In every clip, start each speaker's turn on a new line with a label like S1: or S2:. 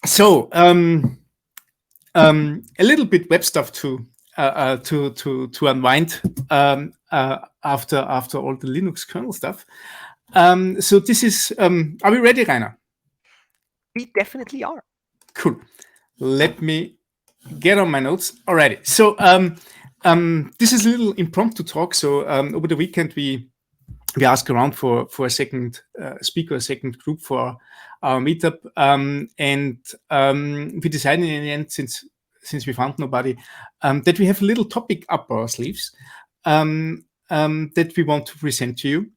S1: So a little bit web stuff to unwind after all the Linux kernel stuff. So this is. Are we ready, Rainer?
S2: We definitely are.
S1: Cool. Let me get on my notes already. So this is a little impromptu talk. So over the weekend we asked around for a second speaker, a second group for our meetup, and we decided in the end, since we found nobody, that we have a little topic up our sleeves that we want to present to you,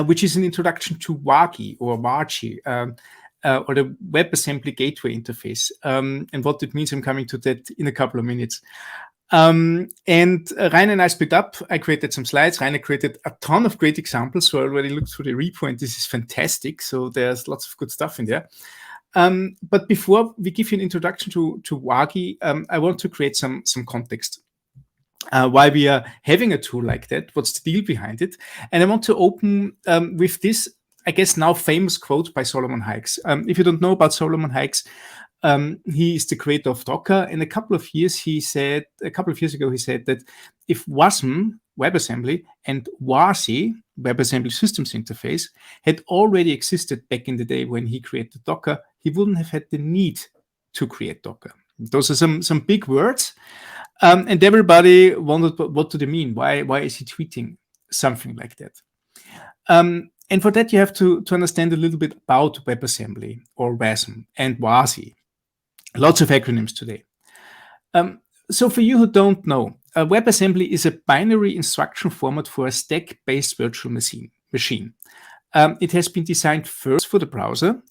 S1: which is an introduction to Wagi or Wagi, or the WebAssembly gateway interface, and what it means. I'm coming to that in a couple of minutes. And Rainer and I split up. I created some slides. Rainer created a ton of great examples. So I already looked through the repo, and this is fantastic. So there's lots of good stuff in there. But before we give you an introduction to Wagi, I want to create some context. Why we are having a tool like that, what's the deal behind it. And I want to open with this, I guess, now famous quote by Solomon Hykes. If you don't know about Solomon Hykes, he is the creator of Docker. And a couple of years ago, he said that if WASM, WebAssembly, and WASI, WebAssembly Systems Interface, had already existed back in the day when he created Docker, he wouldn't have had the need to create Docker. Those are some big words. And everybody wondered, what do they mean? Why is he tweeting something like that? And for that, you have to understand a little bit about WebAssembly or WASM and WASI. Lots of acronyms today. So for you who don't know, WebAssembly is a binary instruction format for a stack-based virtual machine. It has been designed first for the browser,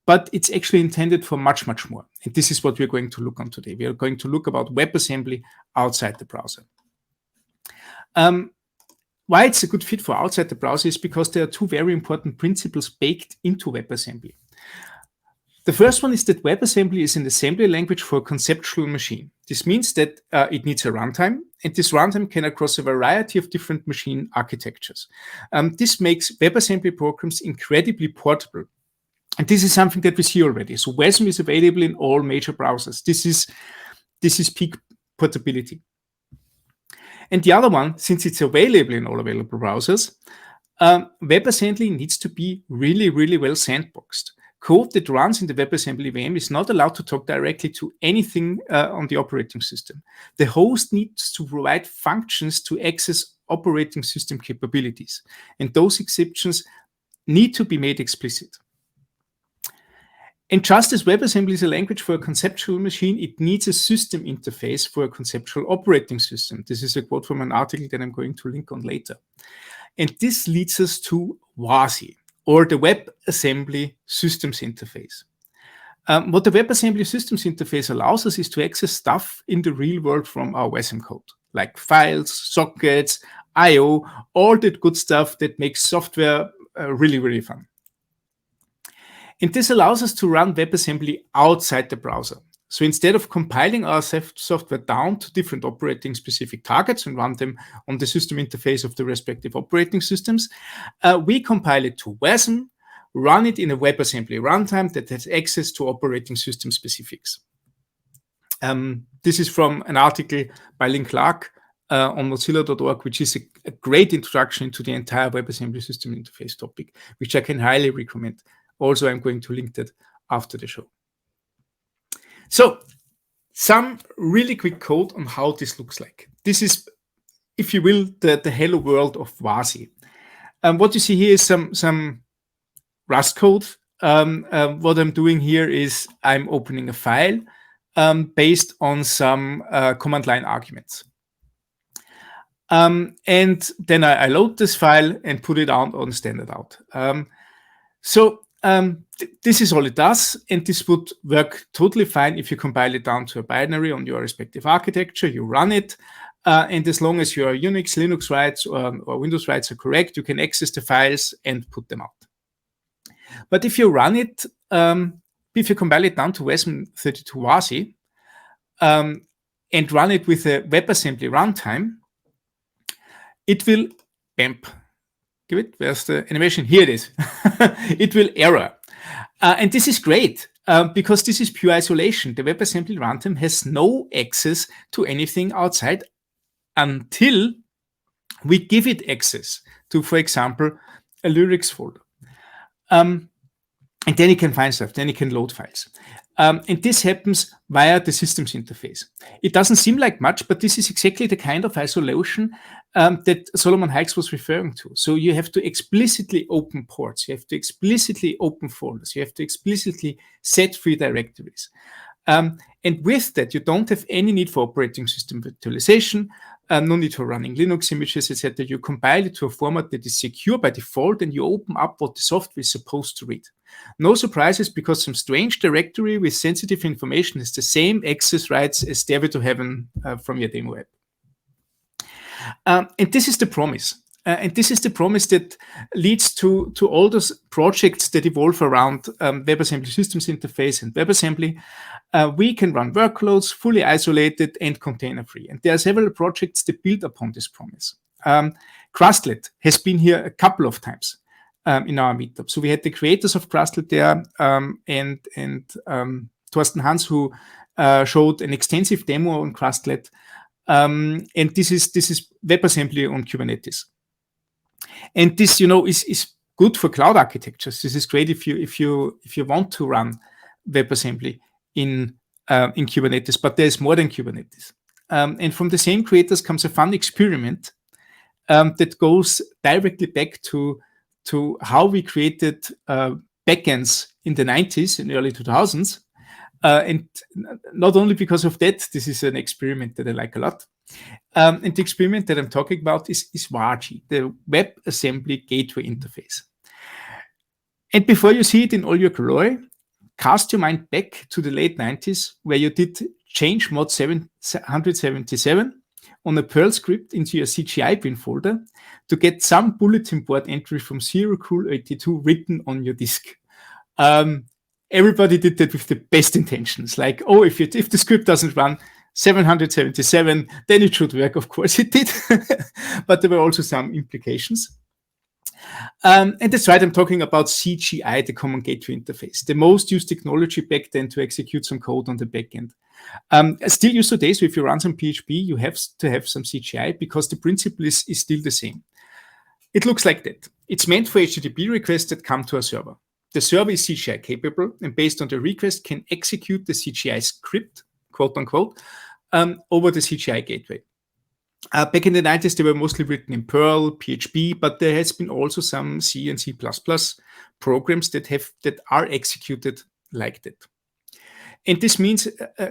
S1: but it's actually intended for much, much more. And this is what we're going to look on today. We are going to look about WebAssembly outside the browser. Why it's a good fit for outside the browser is because there are two very important principles baked into WebAssembly. The first one is that WebAssembly is an assembly language for a conceptual machine. This means that it needs a runtime, and this runtime can across a variety of different machine architectures. This makes WebAssembly programs incredibly portable. And this is something that we see already. So WASM is available in all major browsers. This is peak portability. And the other one, since it's available in all available browsers, WebAssembly needs to be really, really well sandboxed. Code that runs in the WebAssembly VM is not allowed to talk directly to anything on the operating system. The host needs to provide functions to access operating system capabilities. And those exceptions need to be made explicit. And just as WebAssembly is a language for a conceptual machine, it needs a system interface for a conceptual operating system. This is a quote from an article that I'm going to link on later. And this leads us to WASI, or the WebAssembly Systems Interface. What the WebAssembly Systems Interface allows us is to access stuff in the real world from our WASM code, like files, sockets, I/O, all that good stuff that makes software really, really fun. And this allows us to run WebAssembly outside the browser. So instead of compiling our software down to different operating specific targets and run them on the system interface of the respective operating systems, we compile it to WASM, run it in a WebAssembly runtime that has access to operating system specifics. This is from an article by Lynn Clark on mozilla.org, which is a great introduction to the entire WebAssembly system interface topic, which I can highly recommend. Also, I'm going to link that after the show. So, some really quick code on how this looks like. This is, if you will, the hello world of WASI. What you see here is some Rust code. What I'm doing here is I'm opening a file based on some command line arguments. And then I load this file and put it out on standard out. This is all it does, and this would work totally fine if you compile it down to a binary on your respective architecture, you run it, and as long as your Unix, Linux rights or Windows rights are correct, you can access the files and put them out. But if you run it, if you compile it down to WASM32 WASI and run it with a WebAssembly runtime, it will bamp. Give it, where's the animation? Here it is. It will error. And this is great because this is pure isolation. The WebAssembly runtime has no access to anything outside until we give it access to, for example, a lyrics folder. And then it can find stuff, then it can load files. And this happens via the systems interface. It doesn't seem like much, but this is exactly the kind of isolation that Solomon Hykes was referring to. So you have to explicitly open ports, you have to explicitly open folders, you have to explicitly set free directories. And with that, you don't have any need for operating system virtualization, no need for running Linux images, etc. You compile it to a format that is secure by default, and you open up what the software is supposed to read. No surprises, because some strange directory with sensitive information has the same access rights as Stairway to Heaven from your demo app. And this is the promise. And this is the promise that leads to all those projects that evolve around WebAssembly systems interface and WebAssembly. We can run workloads fully isolated and container-free. And there are several projects that build upon this promise. Crustlet has been here a couple of times in our meetup. So we had the creators of Crustlet there and Thorsten Hans, who showed an extensive demo on Crustlet. And this is WebAssembly on Kubernetes. And this, is good for cloud architectures. This is great if you want to run WebAssembly in Kubernetes, but there's more than Kubernetes. And from the same creators comes a fun experiment that goes directly back to how we created backends in the 90s and early 2000s. And not only because of that, this is an experiment that I like a lot. And the experiment that I'm talking about is WAGI, the WebAssembly Gateway Interface. And before you see it in all your glory, cast your mind back to the late 90s, where you did change mod 777 on a Perl script into your CGI bin folder to get some bulletin board entry from 0cool82 written on your disk. Everybody did that with the best intentions. Like, if the script doesn't run 777, then it should work. Of course it did. But there were also some implications. And that's right, I'm talking about CGI, the Common Gateway Interface, the most used technology back then to execute some code on the backend. Still used today, so if you run some PHP, you have to have some CGI because the principle is still the same. It looks like that. It's meant for HTTP requests that come to a server. The server is CGI capable, and based on the request can execute the CGI script, quote unquote, over the CGI gateway. Back in the 90s, they were mostly written in Perl, PHP, but there has been also some C and C++ programs that are executed like that. And this means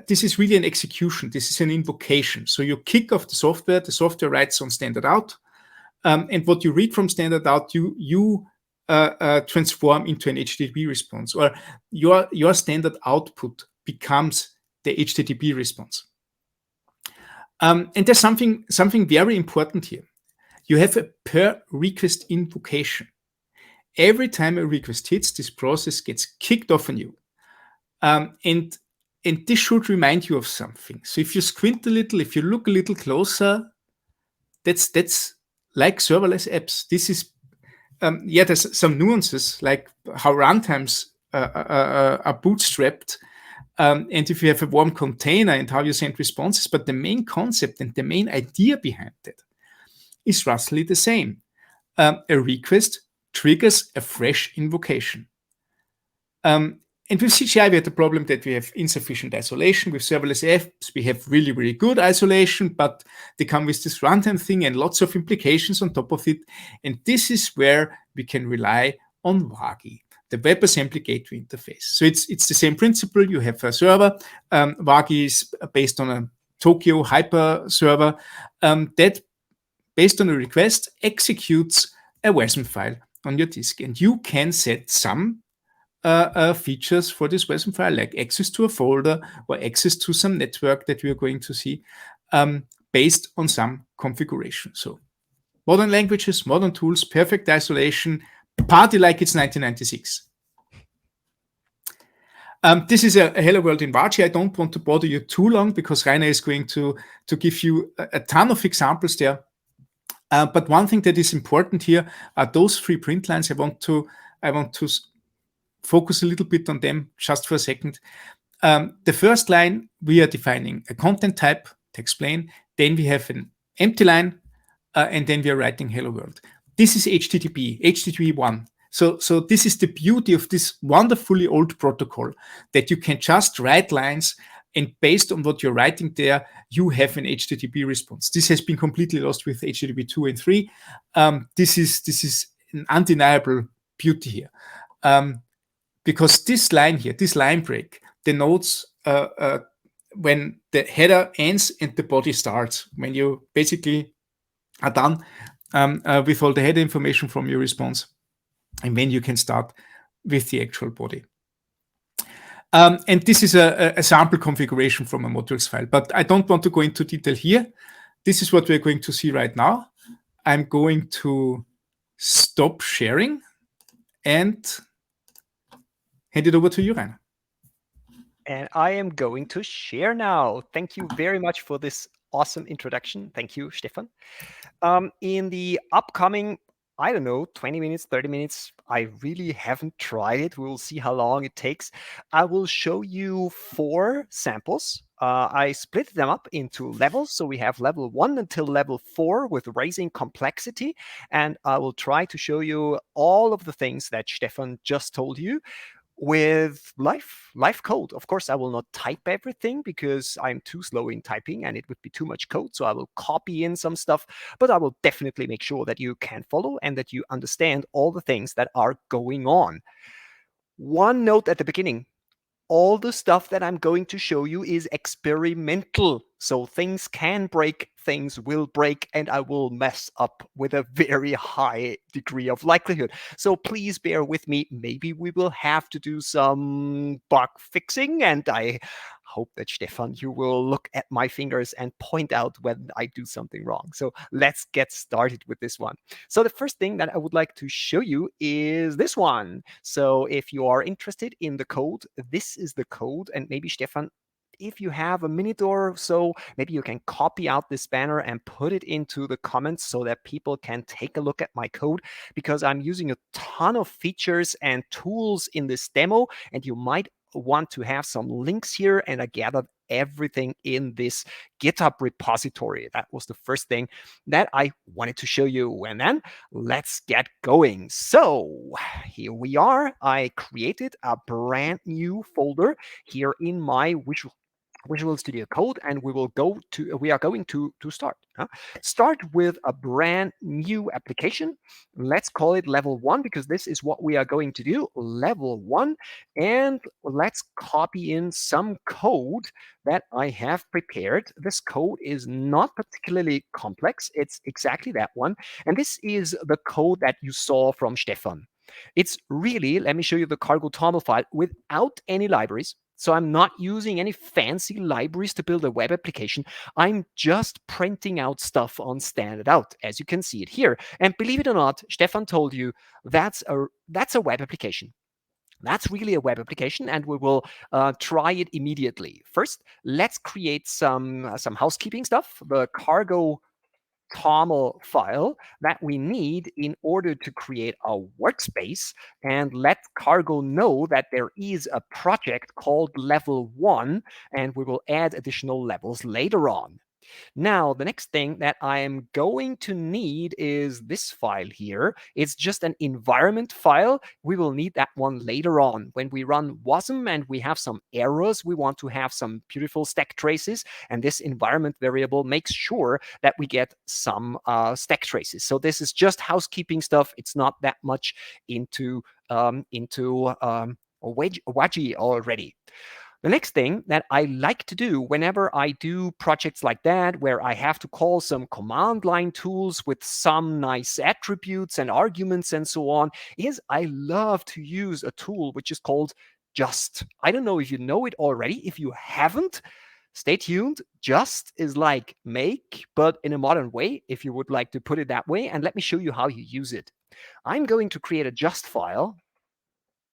S1: this is really an execution. This is an invocation. So you kick off the software writes on standard out, and what you read from standard out, you transform into an HTTP response, or your standard output becomes the HTTP response. And there's something very important here. You have a per request invocation. Every time a request hits, this process gets kicked off on you. And this should remind you of something. So if you squint a little, if you look a little closer, that's like serverless apps. This is, there's some nuances, like how runtimes are bootstrapped, and if you have a warm container and how you send responses, but the main concept and the main idea behind it is roughly the same. A request triggers a fresh invocation. And with CGI, we had the problem that we have insufficient isolation. With serverless apps, we have really, really good isolation, but they come with this runtime thing and lots of implications on top of it. And this is where we can rely on Wagi, the WebAssembly Gateway Interface. So it's the same principle. You have a server. Wagi is based on a Tokyo hyper server that, based on a request, executes a WASM file on your disk. And you can set some features for this WASM file, like access to a folder or access to some network that we are going to see, based on some configuration. So modern languages, modern tools, perfect isolation, party like it's 1996. This is a hello world in Wagi. I don't want to bother you too long because Rainer is going to give you a ton of examples there. But one thing that is important here are those three print lines. I want to focus a little bit on them just for a second. The first line, we are defining a content type, text plain. Then we have an empty line, and then we are writing hello world. This is HTTP 1. So this is the beauty of this wonderfully old protocol, that you can just write lines, and based on what you're writing there, you have an HTTP response. This has been completely lost with HTTP 2 and 3. This is an undeniable beauty here. Because this line here, this line break, denotes when the header ends and the body starts, when you basically are done with all the header information from your response, and when you can start with the actual body. And this is a sample configuration from a modules file, but I don't want to go into detail here. This is what we're going to see right now. I'm going to stop sharing and hand it over to you, Rainer.
S2: And I am going to share now. Thank you very much for this awesome introduction. Thank you, Stefan. In the upcoming, I don't know, 20 minutes, 30 minutes, I really haven't tried it. We'll see how long it takes. I will show you 4 samples. I split them up into levels. So we have level 1 until level 4 with raising complexity. And I will try to show you all of the things that Stefan just told you with live code. Of course, I will not type everything because I'm too slow in typing and it would be too much code. So I will copy in some stuff, but I will definitely make sure that you can follow and that you understand all the things that are going on. One note at the beginning: all the stuff that I'm going to show you is experimental. So things can break, things will break, and I will mess up with a very high degree of likelihood. So please bear with me. Maybe we will have to do some bug fixing, and I hope that, Stefan, you will look at my fingers and point out when I do something wrong. So let's get started with this one. So the first thing that I would like to show you is this one. So if you are interested in the code, this is the code. And maybe, Stefan, if you have a minute or so, maybe you can copy out this banner and put it into the comments so that people can take a look at my code, because I'm using a ton of features and tools in this demo, and you might want to have some links here, and I gathered everything in this GitHub repository. That was the first thing that I wanted to show you. And then let's get going. So here we are. I created a brand new folder here in my Visual Studio Code, and we are going to start with a brand new application. Let's call it level 1, because this is what we are going to do, level 1. And let's copy in some code that I have prepared. This code is not particularly complex. It's exactly that one. And this is the code that you saw from Stefan. It's really, let me show you the cargo toml file without any libraries. So I'm not using any fancy libraries to build a web application. I'm just printing out stuff on standard out, as you can see it here. And believe it or not, Stefan told you that's a web application. That's really a web application, and we will try it immediately. First, let's create some housekeeping stuff. The cargo toml file that we need in order to create a workspace, and let cargo know that there is a project called level 1, and we will add additional levels later on. Now, the next thing that I'm going to need is this file here. It's just an environment file. We will need that one later on. When we run WASM and we have some errors, we want to have some beautiful stack traces, and this environment variable makes sure that we get some stack traces. So this is just housekeeping stuff. It's not that much into Wagi already. The next thing that I like to do whenever I do projects like that, where I have to call some command line tools with some nice attributes and arguments and so on, is I love to use a tool which is called just. I don't know if you know it already. If you haven't, stay tuned. Just is like make, but in a modern way, if you would like to put it that way. And let me show you how you use it. I'm going to create a just file.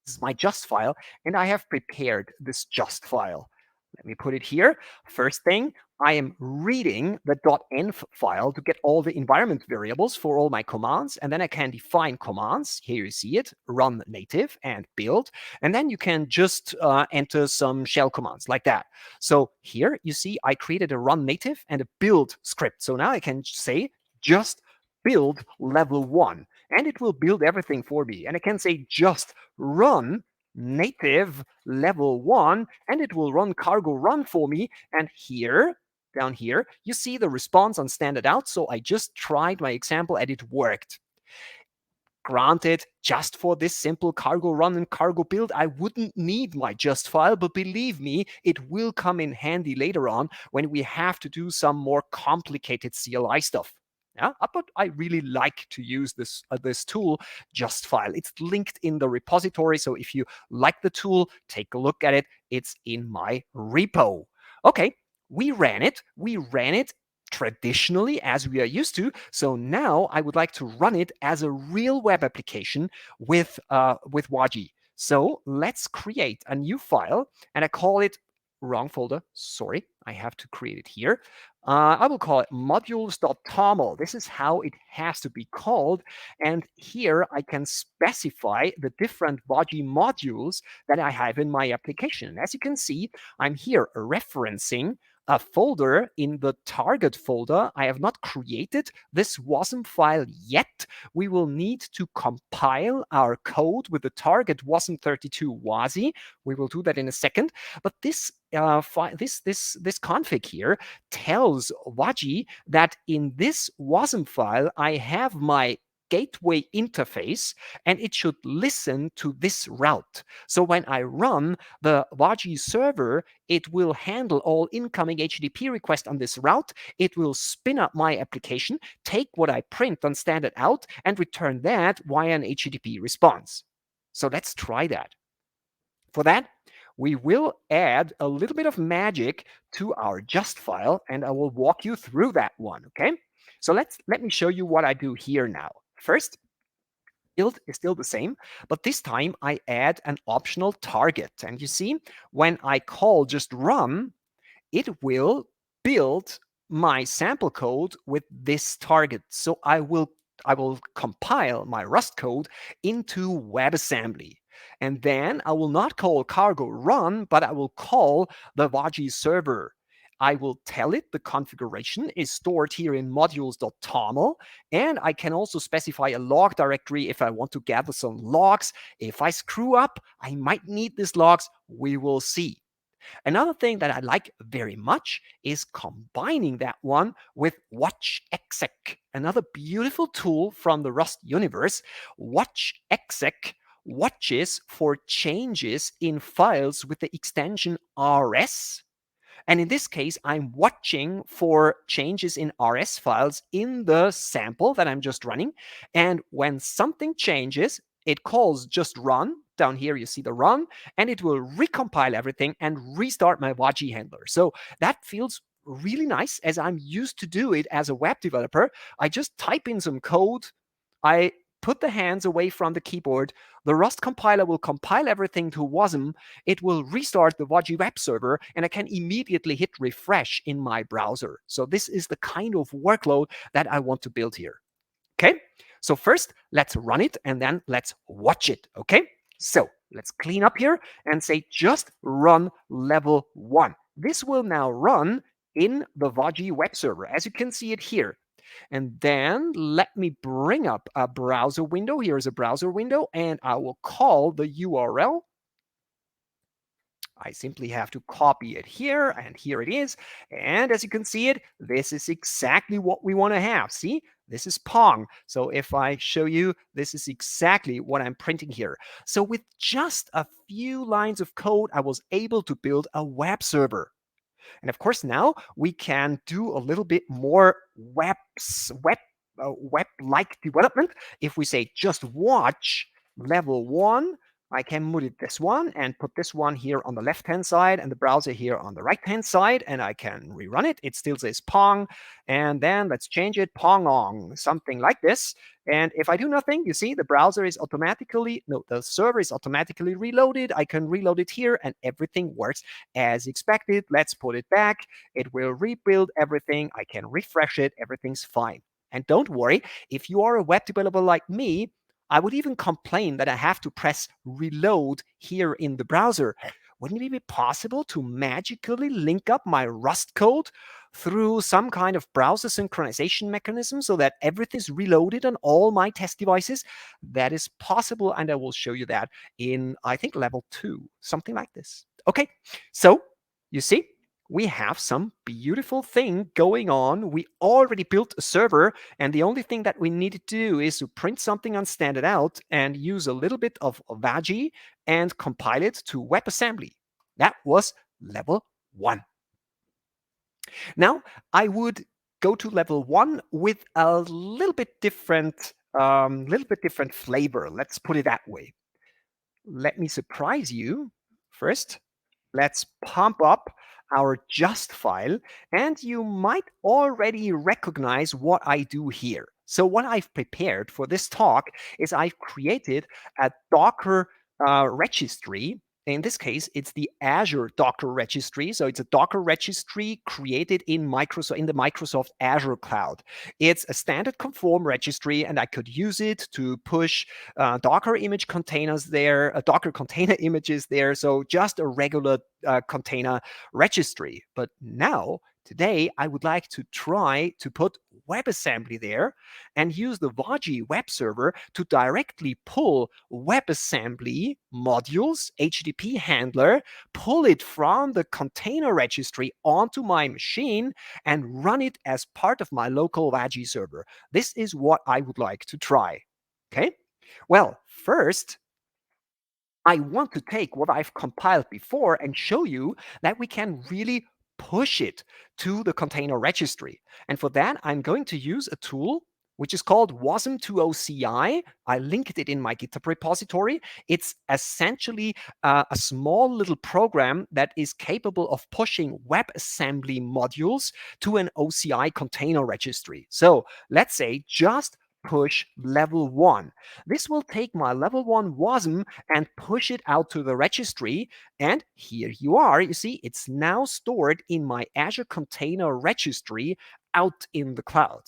S2: This is my just file, and I have prepared this just file. Let me put it here. First thing, I am reading the .env file to get all the environment variables for all my commands, and then I can define commands. Here you see it, run native and build, and then you can just enter some shell commands like that. So here you see I created a run native and a build script. So now I can say just build level 1, and it will build everything for me. And I can say just run native level 1, and it will run cargo run for me. And here, down here, you see the response on standard out. So I just tried my example and it worked. Granted, just for this simple cargo run and cargo build, I wouldn't need my just file, but believe me, it will come in handy later on when we have to do some more complicated CLI stuff. Yeah, but I really like to use this tool, just file. It's linked in the repository, so if you like the tool, take a look at it. It's in my repo. Okay, we ran it traditionally as we are used to. So now I would like to run it as a real web application with Wagi. So let's create a new file, and I call it wrong folder. Sorry, I have to create it here. I will call it modules.toml. This is how it has to be called. And here I can specify the different Wagi modules that I have in my application. As you can see, I'm here referencing a folder in the target folder. I have not created this WASM file yet. We will need to compile our code with the target WASM32 WASI. We will do that in a second. But this config here tells Wagi that in this WASM file, I have my gateway interface, and it should listen to this route. So when I run the Wagi server, it will handle all incoming HTTP requests on this route. It will spin up my application, take what I print on standard out, and return that via an HTTP response. So let's try that. For that, we will add a little bit of magic to our just file, and I will walk you through that one, okay? So let me show you what I do here now. First, build is still the same, but this time I add an optional target. And you see, when I call just run, it will build my sample code with this target. So I will compile my Rust code into WebAssembly. And then I will not call cargo run, but I will call the Wagi server. I will tell it the configuration is stored here in modules.toml, and I can also specify a log directory if I want to gather some logs. If I screw up, I might need these logs. We will see. Another thing that I like very much is combining that one with watch.exec, another beautiful tool from the Rust universe. Watch.exec watches for changes in files with the extension rs. And in this case, I'm watching for changes in RS files in the sample that I'm just running. And when something changes, it calls just run. Down here, you see the run, and it will recompile everything and restart my Wagi handler. So that feels really nice, as I'm used to do it as a web developer. I just type in some code. I put the hands away from the keyboard. The Rust compiler will compile everything to WASM. It will restart the Wagi web server, and I can immediately hit refresh in my browser. So this is the kind of workload that I want to build here. Okay, so first let's run it, and then let's watch it. Okay, so let's clean up here and say just run level 1. This will now run in the Wagi web server, as you can see it here. And then let me bring up a browser window. Here's a browser window, and I will call the URL. I simply have to copy it here, and here it is. And as you can see it, this is exactly what we want to have. See, this is Pong. So if I show you, this is exactly what I'm printing here. So with just a few lines of code, I was able to build a web server. And of course, now we can do a little bit more web-like development. If we say just watch level 1, I can move it this one and put this one here on the left-hand side and the browser here on the right-hand side, and I can rerun it. It still says Pong, and then let's change it Pongong, something like this. And if I do nothing, you see the browser is the server is automatically reloaded. I can reload it here and everything works as expected. Let's put it back. It will rebuild everything. I can refresh it. Everything's fine. And don't worry, if you are a web developer like me, I would even complain that I have to press reload here in the browser. Wouldn't it be possible to magically link up my Rust code through some kind of browser synchronization mechanism so that everything is reloaded on all my test devices? That is possible, and I will show you that in, I think, level 2, something like this. Okay, so you see, we have some beautiful thing going on. We already built a server, and the only thing that we need to do is to print something on standard out and use a little bit of Wagi and compile it to WebAssembly. That was level 1. Now I would go to level 1 with a little bit different flavor. Let's put it that way. Let me surprise you. First, let's pump up our just file, and you might already recognize what I do here. So what I've prepared for this talk is I've created a Docker registry. In this case, it's the Azure Docker registry. So it's a Docker registry created in the Microsoft Azure cloud. It's a standard conform registry, and I could use it to push Docker image containers there, Docker container images there. So just a regular container registry. But now, today, I would like to try to put WebAssembly there and use the Wagi web server to directly pull WebAssembly modules, HTTP handler, pull it from the container registry onto my machine and run it as part of my local Wagi server. This is what I would like to try. Okay? Well, first, I want to take what I've compiled before and show you that we can really push it to the container registry. And for that, I'm going to use a tool which is called WASM to OCI. I linked it in my GitHub repository. It's essentially a small little program that is capable of pushing WebAssembly modules to an OCI container registry. So let's say just push level 1. This will take my level 1 WASM and push it out to the registry. And here you are. You see, it's now stored in my Azure Container Registry out in the cloud.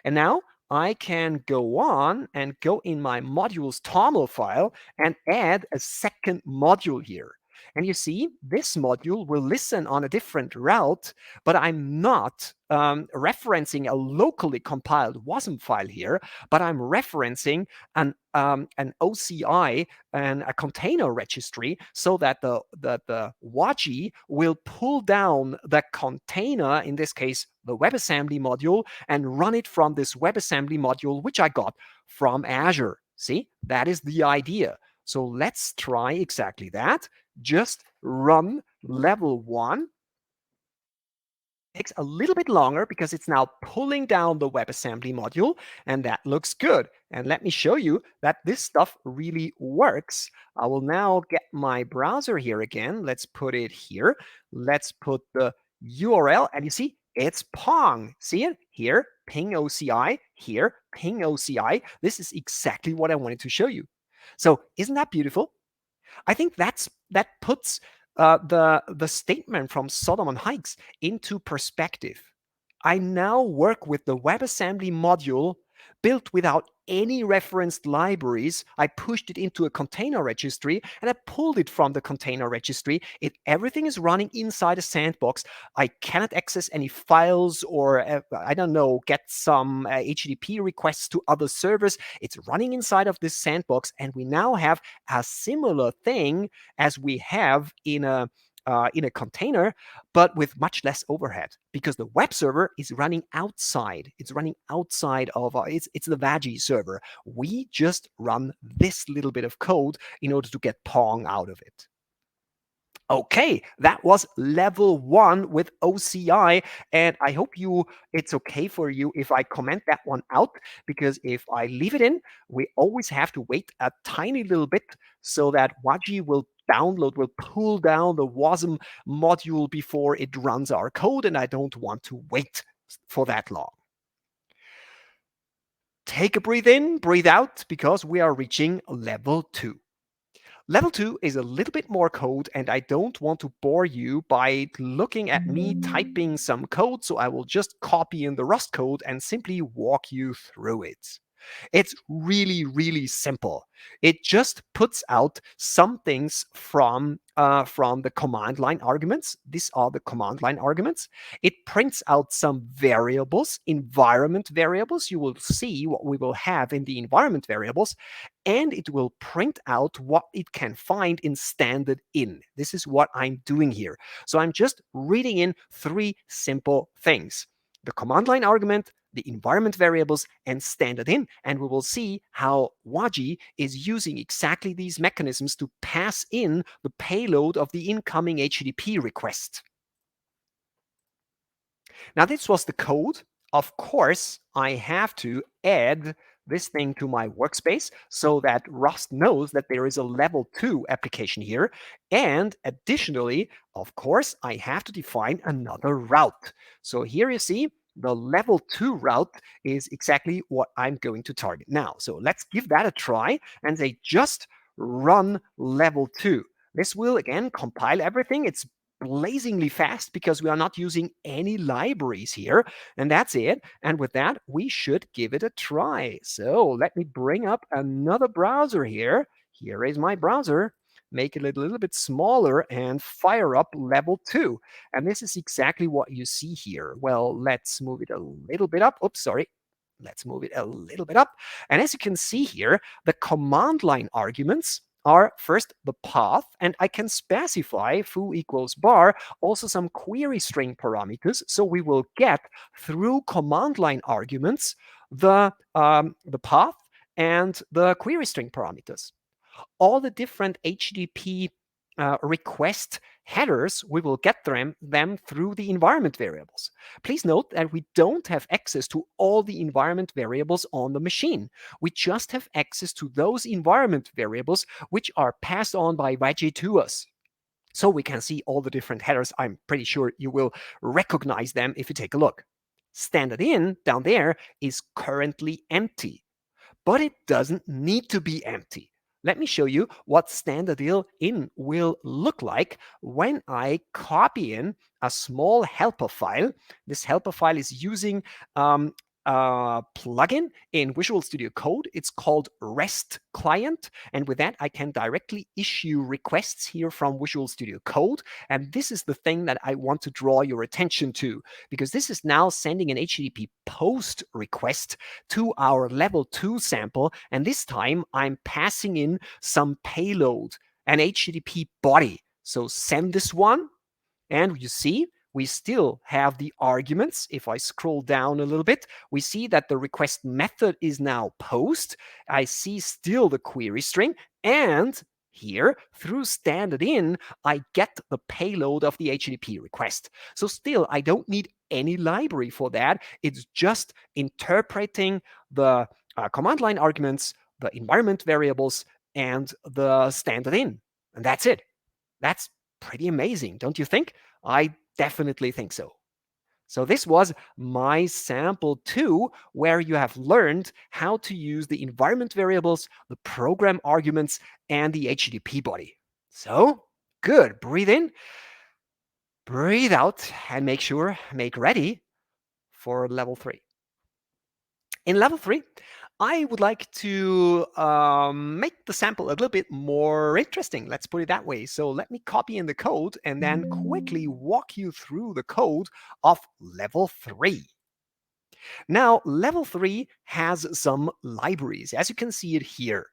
S2: And now I can go on and go in my modules toml file and add a second module here. And you see, this module will listen on a different route, but I'm not referencing a locally compiled WASM file here, but I'm referencing an OCI and a container registry so that the Wagi will pull down the container, in this case, the WebAssembly module, and run it from this WebAssembly module, which I got from Azure. See, that is the idea. So let's try exactly that. Just run level 1. Takes a little bit longer because it's now pulling down the WebAssembly module, and that looks good. And let me show you that this stuff really works. I will now get my browser here again. Let's put it here. Let's put the URL, and you see, it's Pong. See it? Here, ping OCI. Here, ping OCI. This is exactly what I wanted to show you. So isn't that beautiful? I think that puts the statement from Solomon Hykes into perspective. I now work with the WebAssembly module built without any referenced libraries. I pushed it into a container registry and I pulled it from the container registry. Everything is running inside a sandbox. I cannot access any files or, I don't know, get some HTTP requests to other servers. It's running inside of this sandbox, and we now have a similar thing as we have in a container, but with much less overhead, because the web server is running outside. It's running outside of it's the Wagi server. We just run this little bit of code in order to get Pong out of it. Okay, that was level 1 with OCI, and I hope it's okay for you if I comment that one out, because if I leave it in, we always have to wait a tiny little bit so that Wagi will pull down the WASM module before it runs our code, and I don't want to wait for that long. Take a breathe in, breathe out, because we are reaching level 2. Level 2 is a little bit more code, and I don't want to bore you by looking at me typing some code, so I will just copy in the Rust code and simply walk you through it. It's really, really simple. It just puts out some things from the command line arguments. These are the command line arguments. It prints out some variables, environment variables. You will see what we will have in the environment variables, and it will print out what it can find in standard in. This is what I'm doing here. So I'm just reading in 3 simple things: the command line argument, the environment variables, and standard in. And we will see how Wagi is using exactly these mechanisms to pass in the payload of the incoming HTTP request. Now, this was the code. Of course, I have to add this thing to my workspace so that Rust knows that there is a level 2 application here. And additionally, of course, I have to define another route. So here you see the level 2 route is exactly what I'm going to target now. So let's give that a try and say just run level 2. This will again compile everything. It's blazingly fast because we are not using any libraries here, and that's it. And with that, we should give it a try. So let me bring up another browser here. Here is my browser. Make it a little bit smaller and fire up level 2. And this is exactly what you see here. Well, let's move it a little bit up. Oops, sorry. Let's move it a little bit up. And as you can see here, the command line arguments are first the path, and I can specify foo equals bar, also some query string parameters. So we will get through command line arguments the path and the query string parameters. All the different HTTP request headers, we will get them through the environment variables. Please note that we don't have access to all the environment variables on the machine. We just have access to those environment variables which are passed on by Wagi to us. So we can see all the different headers. I'm pretty sure you will recognize them if you take a look. Standard in down there is currently empty, but it doesn't need to be empty. Let me show you what standard in will look like when I copy in a small helper file. This helper file is using a plugin in Visual Studio Code. It's called REST Client. And with that, I can directly issue requests here from Visual Studio Code. And this is the thing that I want to draw your attention to, because this is now sending an HTTP post request to our level 2 sample. And this time I'm passing in some payload, an HTTP body. So send this one. And you see, we still have the arguments. If I scroll down a little bit, we see that the request method is now post. I see still the query string. And here, through standard in, I get the payload of the HTTP request. So still, I don't need any library for that. It's just interpreting the command line arguments, the environment variables, and the standard in. And that's it. That's pretty amazing, don't you think? I definitely think so. So this was my sample 2, where you have learned how to use the environment variables, the program arguments, and the HTTP body. So good. Breathe in, breathe out, and make ready for level 3. In level 3, I would like to make the sample a little bit more interesting. Let's put it that way. So let me copy in the code and then quickly walk you through the code of level 3. Now, level 3 has some libraries, as you can see it here.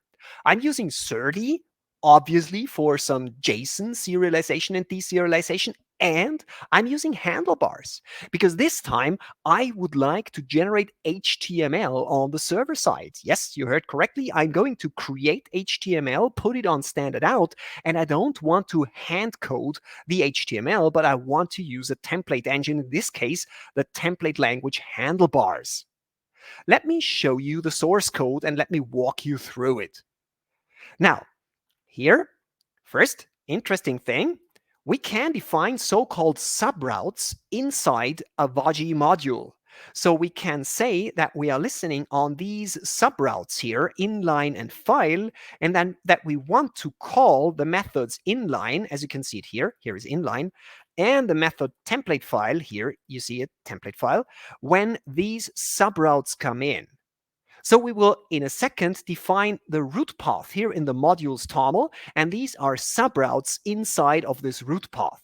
S2: I'm using Serde, obviously, for some JSON serialization and deserialization, And I'm using handlebars because this time I would like to generate HTML on the server side. Yes, you heard correctly. I'm going to create HTML, put it on standard out, and I don't want to hand code the HTML, but I want to use a template engine, in this case, the template language handlebars. Let me show you the source code and let me walk you through it. Now, here, first, interesting thing, we can define so-called subroutes inside a WASI module. So we can say that we are listening on these subroutes here, inline and file, and then that we want to call the methods inline, as you can see it here. Here is inline, and the method template file, here you see it, template file, when these subroutes come in. So we will, in a second, define the root path here in the module's toml, and these are subroutes inside of this root path.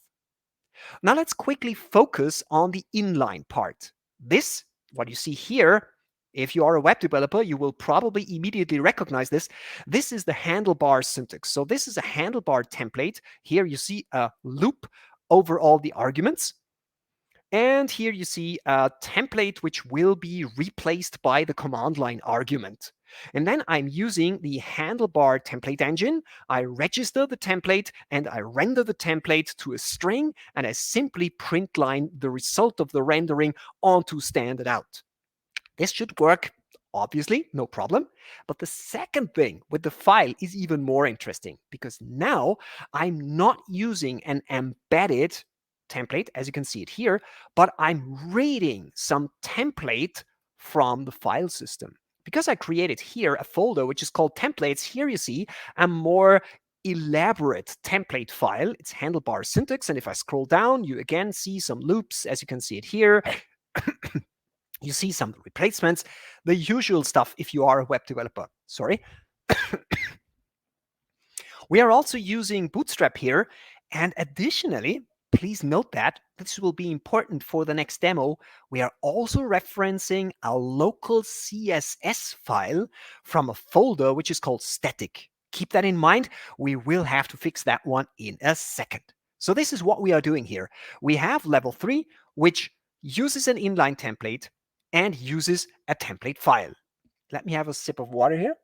S2: Now let's quickly focus on the inline part. This, what you see here, if you are a web developer, you will probably immediately recognize this. This is the handlebar syntax. So this is a handlebar template. Here you see a loop over all the arguments. And here you see a template which will be replaced by the command line argument. And then I'm using the handlebar template engine. I register the template and I render the template to a string, and I simply print line the result of the rendering onto standard out. This should work, obviously, no problem. But the second thing with the file is even more interesting, because now I'm not using an embedded template, as you can see it here, but I'm reading some template from the file system. Because I created here a folder which is called templates, here you see a more elaborate template file. It's handlebar syntax, and if I scroll down, you again see some loops, as you can see it here. You see some replacements, the usual stuff if you are a web developer. Sorry. We are also using Bootstrap here, and additionally, please note that this will be important for the next demo. We are also referencing a local CSS file from a folder which is called static. Keep that in mind. We will have to fix that one in a second. So this is what we are doing here. We have level 3, which uses an inline template and uses a template file. Let me have a sip of water here.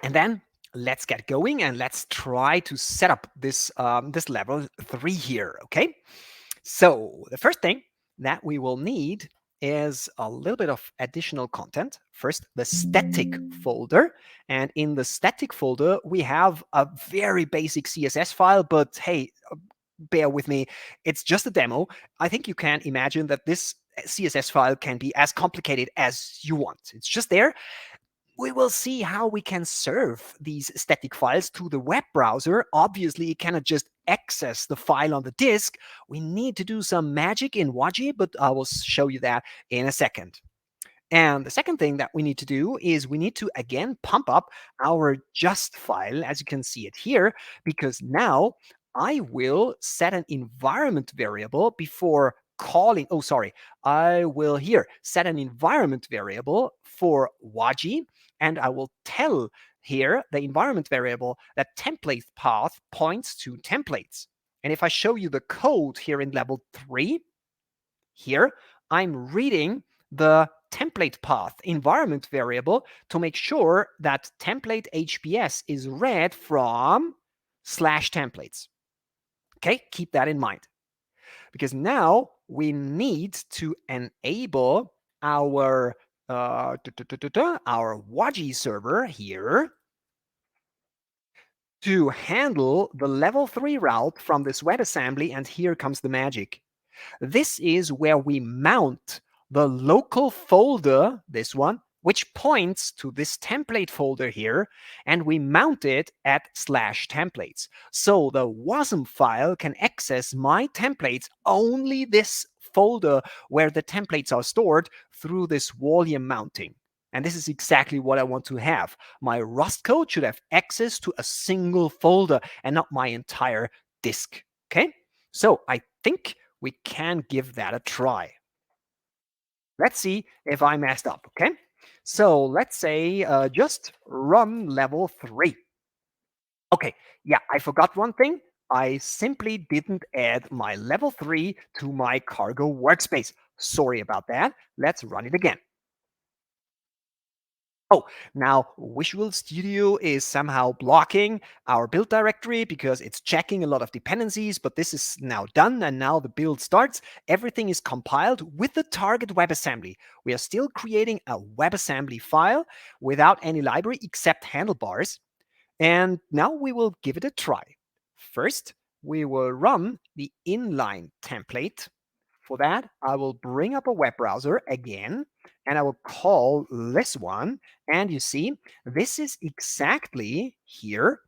S2: And then let's get going and let's try to set up this, this level 3 here, okay? So the first thing that we will need is a little bit of additional content. First, the static folder. And in the static folder, we have a very basic CSS file, but hey, bear with me, it's just a demo. I think you can imagine that this CSS file can be as complicated as you want. It's just there. We will see how we can serve these static files to the web browser. Obviously, it cannot just access the file on the disk. We need to do some magic in Wagi, but I will show you that in a second. And the second thing that we need to do is we need to again pump up our just file, as you can see it here, because now I will set an environment variable before calling, I will here set an environment variable for Wagi, and I will tell here the environment variable that template path points to templates. And if I show you the code here in level 3, here I'm reading the template path environment variable to make sure that template HBS is read from /templates. Okay, keep that in mind. Because now we need to enable our Wagi server here to handle the level 3 route from this WebAssembly, and here comes the magic. This is where we mount the local folder, this one, which points to this template folder here, and we mount it at /templates. So the WASM file can access my templates, only this folder where the templates are stored, through this volume mounting. And this is exactly what I want to have. My Rust code should have access to a single folder and not my entire disk. Okay? So I think we can give that a try. Let's see if I messed up, okay? So let's say just run level 3. Okay, yeah, I forgot one thing. I simply didn't add my level 3 to my cargo workspace. Sorry about that. Let's run it again. Oh, now Visual Studio is somehow blocking our build directory because it's checking a lot of dependencies, but this is now done and now the build starts. Everything is compiled with the target WebAssembly. We are still creating a WebAssembly file without any library except handlebars. And now we will give it a try. First, we will run the inline template. For that, I will bring up a web browser again, and I will call this one. And you see, this is exactly here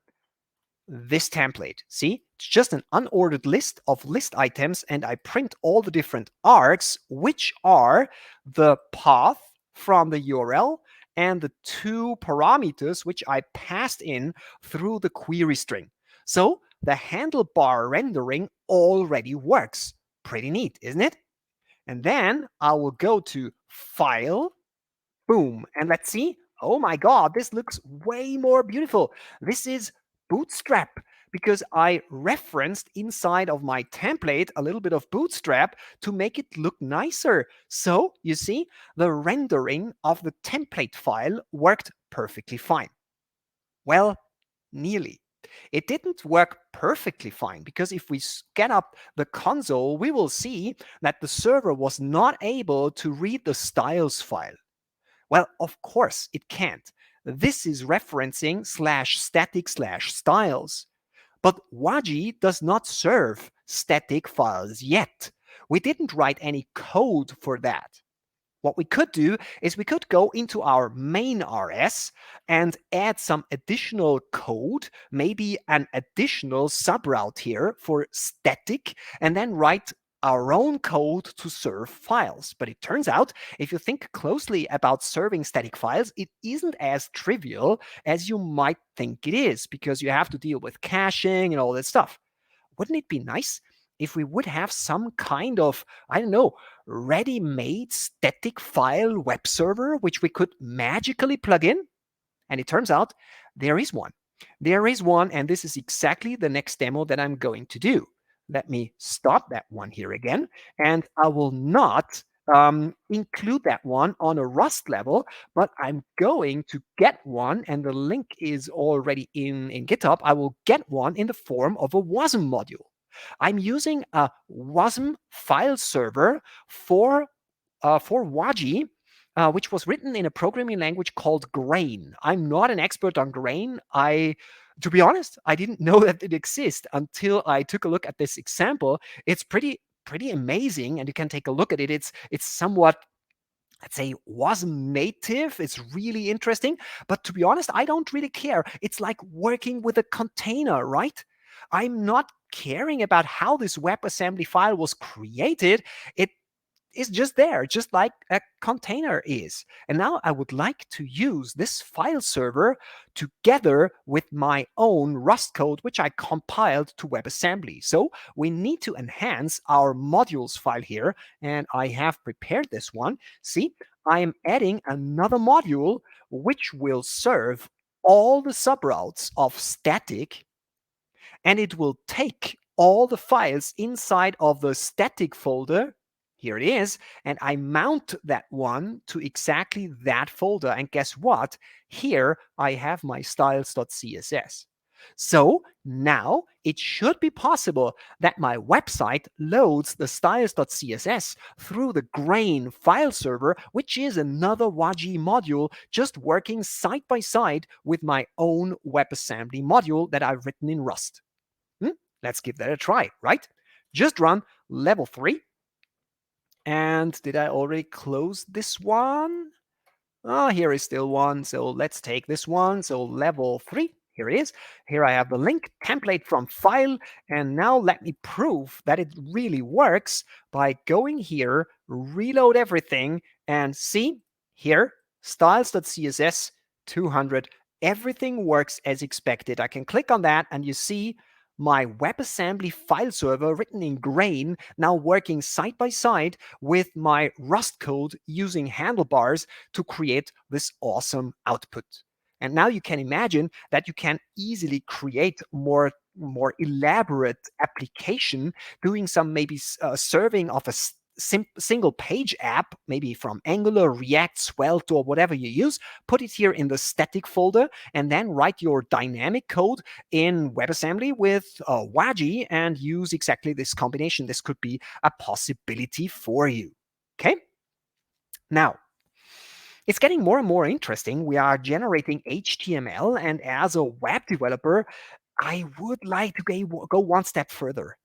S2: this template. See, it's just an unordered list of list items, and I print all the different args, which are the path from the URL and the two parameters which I passed in through the query string. So the handlebar rendering already works. Pretty neat, isn't it? And then I will go to File, boom, and let's see. Oh my God, this looks way more beautiful. This is Bootstrap because I referenced inside of my template a little bit of Bootstrap to make it look nicer. So you see, the rendering of the template file worked perfectly fine. Well, nearly. It didn't work perfectly fine because if we scan up the console, we will see that the server was not able to read the styles file. Well, of course it can't. This is referencing /static/styles. But Wagi does not serve static files yet. We didn't write any code for that. What we could do is we could go into our main RS and add some additional code, maybe an additional subroute here for static, and then write our own code to serve files. But it turns out, if you think closely about serving static files, it isn't as trivial as you might think it is, because you have to deal with caching and all that stuff. Wouldn't it be nice if we would have some kind of, I don't know, ready-made static file web server which we could magically plug in? And it turns out there is one. There is one, and this is exactly the next demo that I'm going to do. Let me stop that one here again, and I will not include that one on a Rust level, but I'm going to get one, and the link is already in GitHub. I will get one in the form of a WASM module. I'm using a WASM file server for Wagi, which was written in a programming language called Grain. I'm not an expert on Grain. To be honest, I didn't know that it exists until I took a look at this example. It's pretty amazing, and you can take a look at it. It's somewhat, let's say, WASM native. It's really interesting. But to be honest, I don't really care. It's like working with a container, right? I'm not caring about how this WebAssembly file was created. It is just there, just like a container is. And now I would like to use this file server together with my own Rust code, which I compiled to WebAssembly. So we need to enhance our modules file here, and I have prepared this one. See, I am adding another module which will serve all the subroutes of static, and it will take all the files inside of the static folder. Here it is, and I mount that one to exactly that folder. And guess what? Here I have my styles.css. So now it should be possible that my website loads the styles.css through the Grain file server, which is another Wagi module just working side by side with my own WebAssembly module that I've written in Rust. Let's give that a try, right? Just run level 3. And did I already close this one? Oh, here is still one. So let's take this one. So level 3, here it is. Here I have the link template from file. And now let me prove that it really works by going here, reload everything, and see here, styles.css 200. Everything works as expected. I can click on that and you see my WebAssembly file server written in Grain now working side by side with my Rust code using handlebars to create this awesome output. And now you can imagine that you can easily create more more elaborate application, doing some maybe serving of a single page app, maybe from Angular, React, Svelte, or whatever you use, put it here in the static folder, and then write your dynamic code in WebAssembly with Wagi and use exactly this combination. This could be a possibility for you. Okay? Now, it's getting more and more interesting. We are generating HTML, and as a web developer, I would like to go one step further.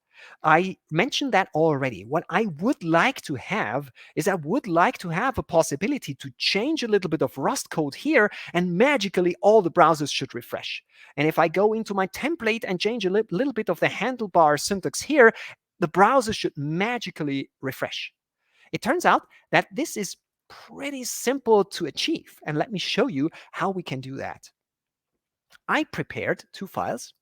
S2: I mentioned that already. What I would like to have is I would like to have a possibility to change a little bit of Rust code here, and magically all the browsers should refresh. And if I go into my template and change a little bit of the handlebar syntax here, the browser should magically refresh. It turns out that this is pretty simple to achieve. And let me show you how we can do that. I prepared two files.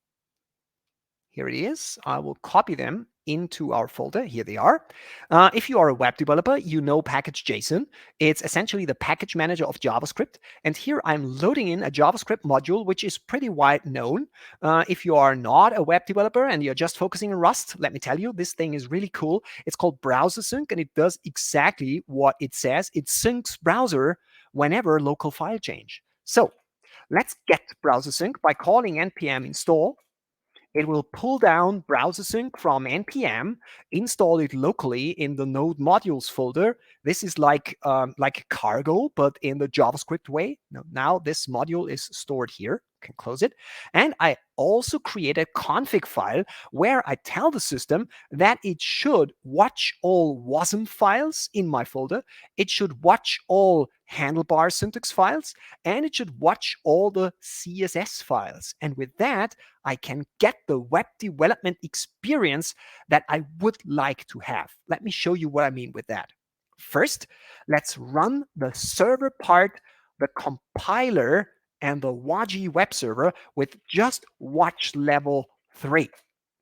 S2: Here it is. I will copy them into our folder. Here they are. If you are a web developer, you know package.json. It's essentially the package manager of JavaScript. And here I'm loading in a JavaScript module, which is pretty wide known. If you are not a web developer and you're just focusing on Rust, let me tell you, this thing is really cool. It's called browser sync, and it does exactly what it says. It syncs browser whenever local file change. So let's get browser sync by calling npm install. It will pull down browser sync from npm, install it locally in the node modules folder. This is like cargo, but in the JavaScript way. Now this module is stored here. Can close it. And I also create a config file where I tell the system that it should watch all WASM files in my folder. It should watch all handlebar syntax files, and it should watch all the CSS files. And with that, I can get the web development experience that I would like to have. Let me show you what I mean with that. First, let's run the server part, the compiler, and the Wagi web server with just watch level 3.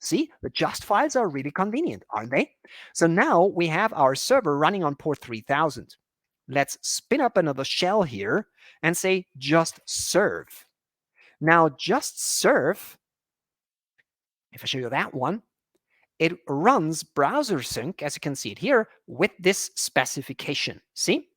S2: See, the just files are really convenient, aren't they? So now we have our server running on port 3000. Let's spin up another shell here and say just serve. Now, just serve, if I show you that one, it runs browser sync, as you can see it here, with this specification. See?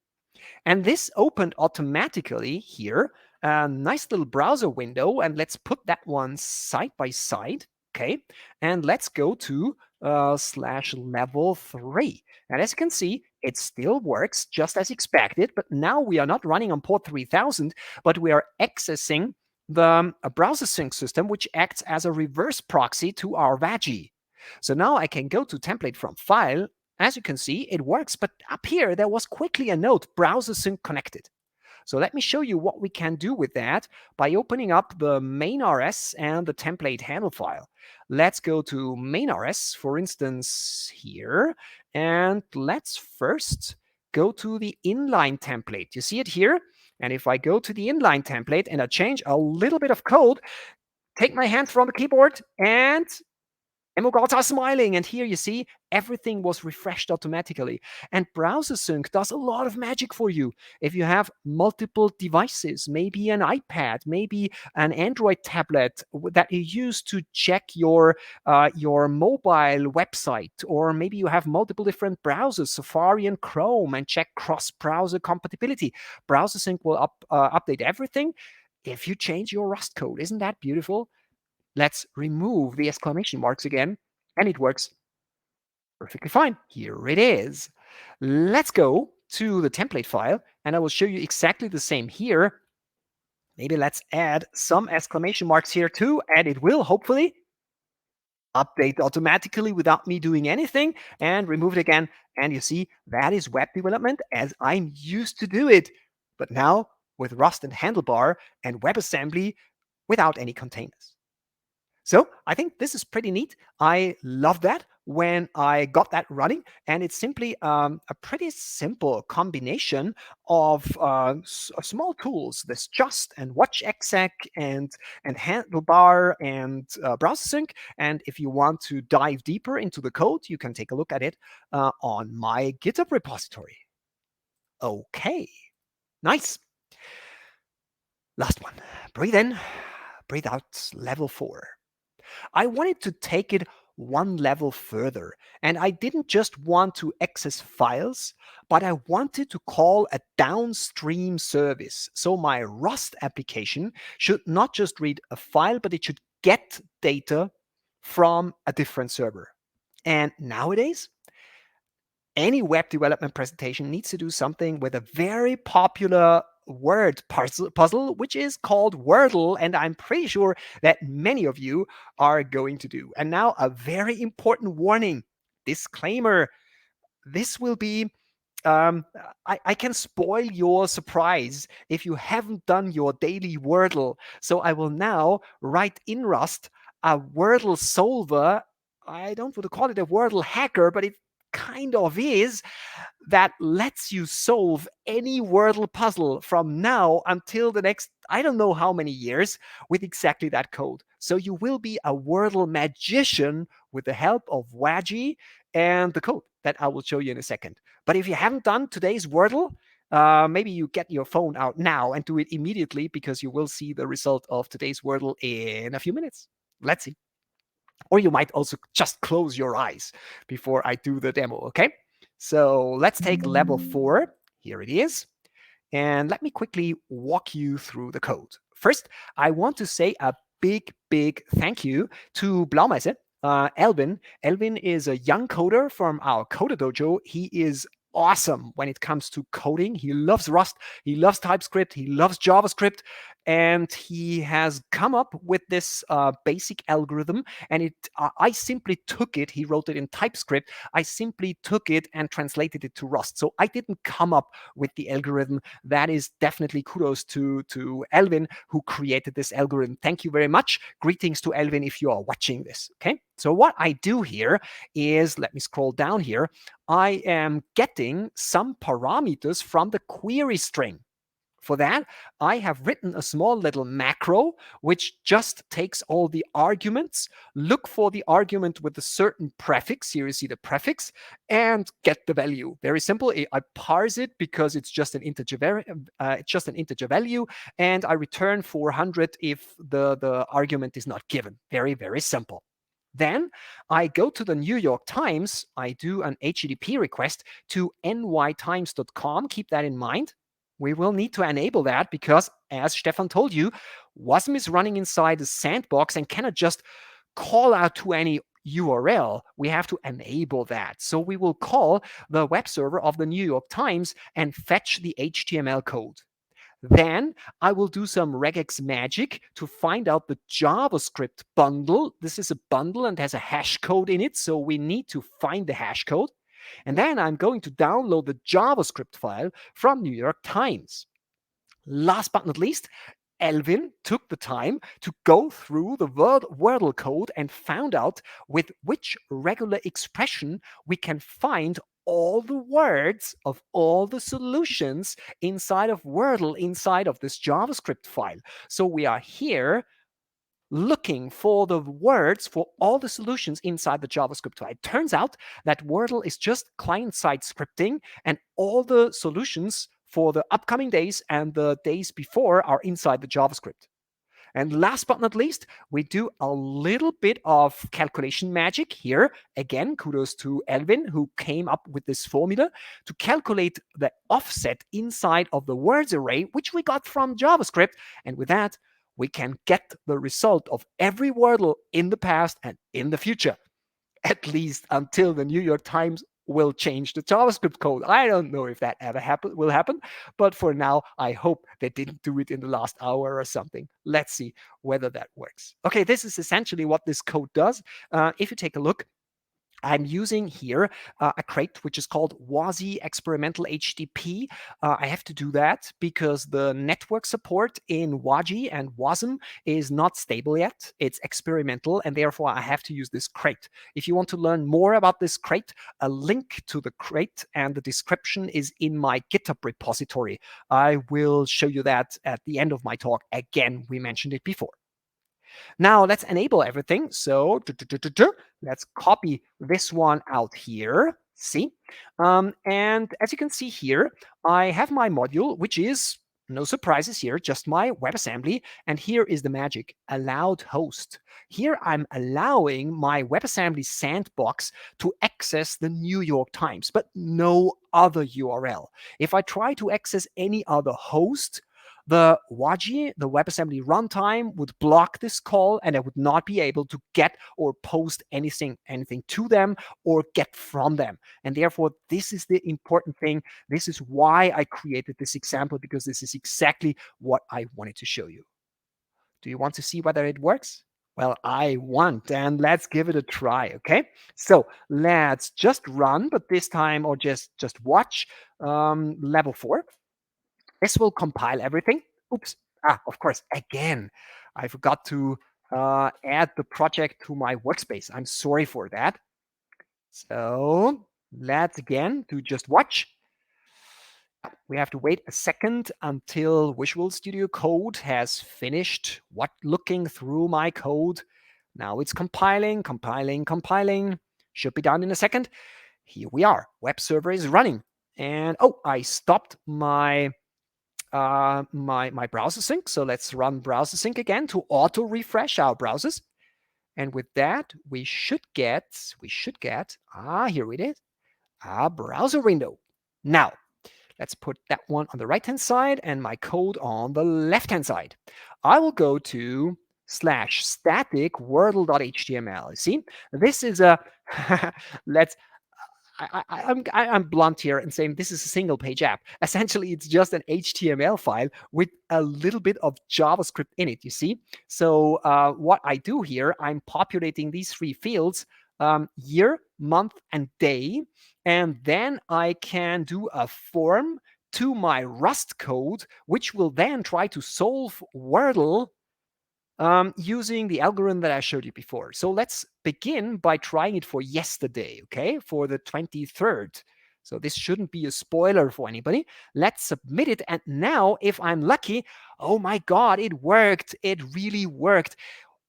S2: And this opened automatically here, a nice little browser window. And let's put that one side by side. Okay. And let's go to /level 3. And as you can see, it still works just as expected. But now we are not running on port 3000, but we are accessing the browser sync system, which acts as a reverse proxy to our Wagi. So now I can go to template from file. As you can see, it works, but up here, there was quickly a note, browser sync connected. So let me show you what we can do with that by opening up the main RS and the template handle file. Let's go to main RS, for instance, here, and let's first go to the inline template. You see it here? And if I go to the inline template and I change a little bit of code, take my hand from the keyboard and emogods are smiling. And here you see everything was refreshed automatically. And browser sync does a lot of magic for you. If you have multiple devices, maybe an iPad, maybe an Android tablet that you use to check your mobile website, or maybe you have multiple different browsers, Safari and Chrome, and check cross-browser compatibility. Browser sync will update everything if you change your Rust code. Isn't that beautiful? Let's remove the exclamation marks again, and it works perfectly fine. Here it is. Let's go to the template file, and I will show you exactly the same here. Maybe let's add some exclamation marks here too, and it will hopefully update automatically without me doing anything, and remove it again. And you see, that is web development as I'm used to do it, but now with Rust and Handlebar and WebAssembly without any containers. So I think this is pretty neat. I love that when I got that running, and it's simply a pretty simple combination of small tools, this just and watch exec and handlebar and browser sync. And if you want to dive deeper into the code, you can take a look at it on my GitHub repository. Okay, nice. Last one. Breathe in, breathe out, level 4. I wanted to take it one level further, and I didn't just want to access files, but I wanted to call a downstream service. So my Rust application should not just read a file, but it should get data from a different server. And nowadays, any web development presentation needs to do something with a very popular word puzzle, which is called Wordle, and I'm pretty sure that many of you are going to do. And now a very important warning, disclaimer, this will be I can spoil your surprise if you haven't done your daily Wordle. So I will now write in Rust a Wordle solver. I don't want to call it a Wordle hacker, but it kind of is, that lets you solve any Wordle puzzle from now until the next, I don't know how many years, with exactly that code. So you will be a Wordle magician with the help of Wagi and the code that I will show you in a second. But if you haven't done today's Wordle, maybe you get your phone out now and do it immediately, because you will see the result of today's Wordle in a few minutes. Let's see. Or you might also just close your eyes before I do the demo, okay? So let's take level 4. Here it is. And let me quickly walk you through the code. First, I want to say a big thank you to Blaumeise, Elvin. Elvin is a young coder from our Coder Dojo. He is awesome when it comes to coding. He loves Rust, he loves TypeScript, he loves JavaScript, and he has come up with this basic algorithm. And I simply took it. He wrote it in TypeScript. I simply took it and translated it to Rust. So I didn't come up with the algorithm. That is definitely kudos to Elvin, who created this algorithm. Thank you very much. Greetings to Elvin if you are watching this. Okay. So what I do here is, let me scroll down here. I am getting some parameters from the query string. For that, I have written a small little macro, which just takes all the arguments, look for the argument with a certain prefix. Here you see the prefix, and get the value. Very simple. I parse it because it's just an integer value, and I return 400 if the argument is not given. Very simple. Then I go to the New York Times. I do an HTTP request to nytimes.com. Keep that in mind. We will need to enable that because, as Stefan told you, WASM is running inside a sandbox and cannot just call out to any URL. We have to enable that. So we will call the web server of the New York Times and fetch the HTML code. Then I will do some regex magic to find out the JavaScript bundle. This is a bundle and has a hash code in it, so we need to find the hash code. And then I'm going to download the JavaScript file from New York Times. Last but not least, Elvin took the time to go through the Wordle code and found out with which regular expression we can find all the words of all the solutions inside of Wordle, inside of this JavaScript file. So we are here looking for the words for all the solutions inside the JavaScript file. It turns out that Wordle is just client-side scripting, and all the solutions for the upcoming days and the days before are inside the JavaScript. And last but not least, we do a little bit of calculation magic here. Again, kudos to Elvin, who came up with this formula to calculate the offset inside of the words array, which we got from JavaScript. And with that, we can get the result of every Wordle in the past and in the future, at least until the New York Times will change the JavaScript code. I don't know if that ever will happen, but for now, I hope they didn't do it in the last hour or something. Let's see whether that works. Okay, this is essentially what this code does. If you take a look, I'm using here a crate which is called WASI experimental HTTP. I have to do that because the network support in Wagi and WASM is not stable yet. It's experimental, and therefore I have to use this crate. If you want to learn more about this crate, a link to the crate and the description is in my GitHub repository. I will show you that at the end of my talk. Again, we mentioned it before. Now let's enable everything. So let's copy this one out here. See? And as you can see here, I have my module, which is No surprises here, just my WebAssembly. And here is the magic, allowed host. Here I'm allowing my WebAssembly sandbox to access the New York Times, but no other URL. If I try to access any other host, the WAGI, the WebAssembly runtime, would block this call and I would not be able to get or post anything to them or get from them. And therefore, this is the important thing. This is why I created this example, because this is exactly what I wanted to show you. Do you want to see whether it works? Well, I want, and let's give it a try, okay? So let's just run, but this time, or just watch level 4. This will compile everything. Oops. Of course, again, I forgot to add the project to my workspace. I'm sorry for that. So let's again do just watch. We have to wait a second until Visual Studio Code has finished looking through my code. Now it's compiling. Should be done in a second. Here we are. Web server is running. And I stopped my my browser sync. So let's run browser sync again to auto refresh our browsers. And with that, we should get, here it is, a browser window. Now, let's put that one on the right-hand side and my code on the left-hand side. I will go to /static wordle.html. See, this is a, I'm blunt here and saying this is a single page app. Essentially, it's just an HTML file with a little bit of JavaScript in it, you see? So what I do here, I'm populating these 3 fields, year, month, and day. And then I can do a form to my Rust code, which will then try to solve Wordle using the algorithm that I showed you before. So let's begin by trying it for yesterday, okay, for the 23rd. So this shouldn't be a spoiler for anybody. Let's submit it. And now, if I'm lucky, oh my God, it worked. It really worked.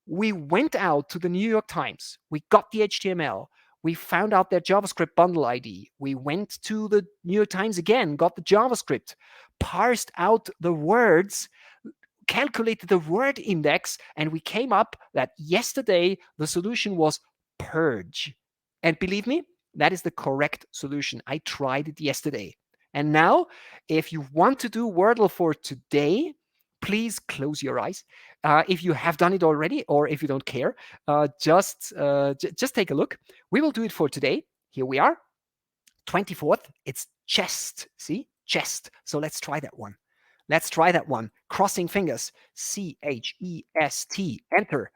S2: We went out to the New York Times. We got the HTML. We found out their JavaScript bundle ID. We went to the New York Times again, got the JavaScript, parsed out the words, calculated the word index, and we came up that yesterday the solution was purge. And believe me, that is the correct solution. I tried it yesterday. And now, if you want to do Wordle for today, please close your eyes. If you have done it already, or if you don't care, just take a look. We will do it for today. Here we are, 24th. It's chest. See, chest. So let's try that one. Crossing fingers. CHEST. Enter.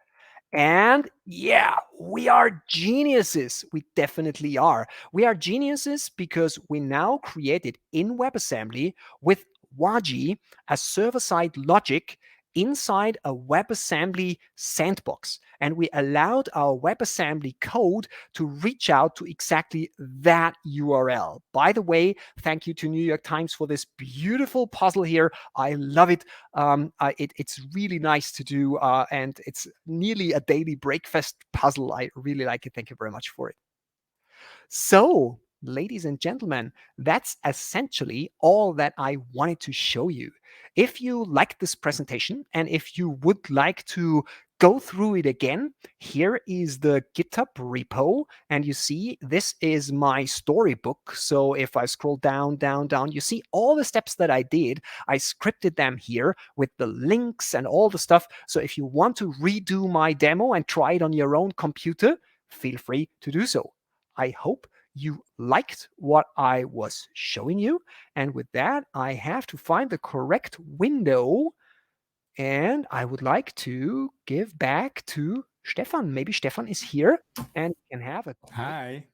S2: And yeah, we are geniuses. We definitely are. We are geniuses because we now created in WebAssembly with Wagi a server-side logic inside a WebAssembly sandbox. And we allowed our WebAssembly code to reach out to exactly that URL. By the way, thank you to New York Times for this beautiful puzzle here. I love it. It's really nice to do, and it's nearly a daily breakfast puzzle. I really like it. Thank you very much for it. So, ladies and gentlemen, that's essentially all that I wanted to show you. If you liked this presentation and if you would like to go through it again, here is the GitHub repo. And you see, this is my storybook. So if I scroll down, you see all the steps that I did. I scripted them here with the links and all the stuff. So if you want to redo my demo and try it on your own computer, feel free to do so. I hope you liked what I was showing you. And with that, I have to find the correct window. And I would like to give back to Stefan. Maybe Stefan is here and can have it.
S1: Hi.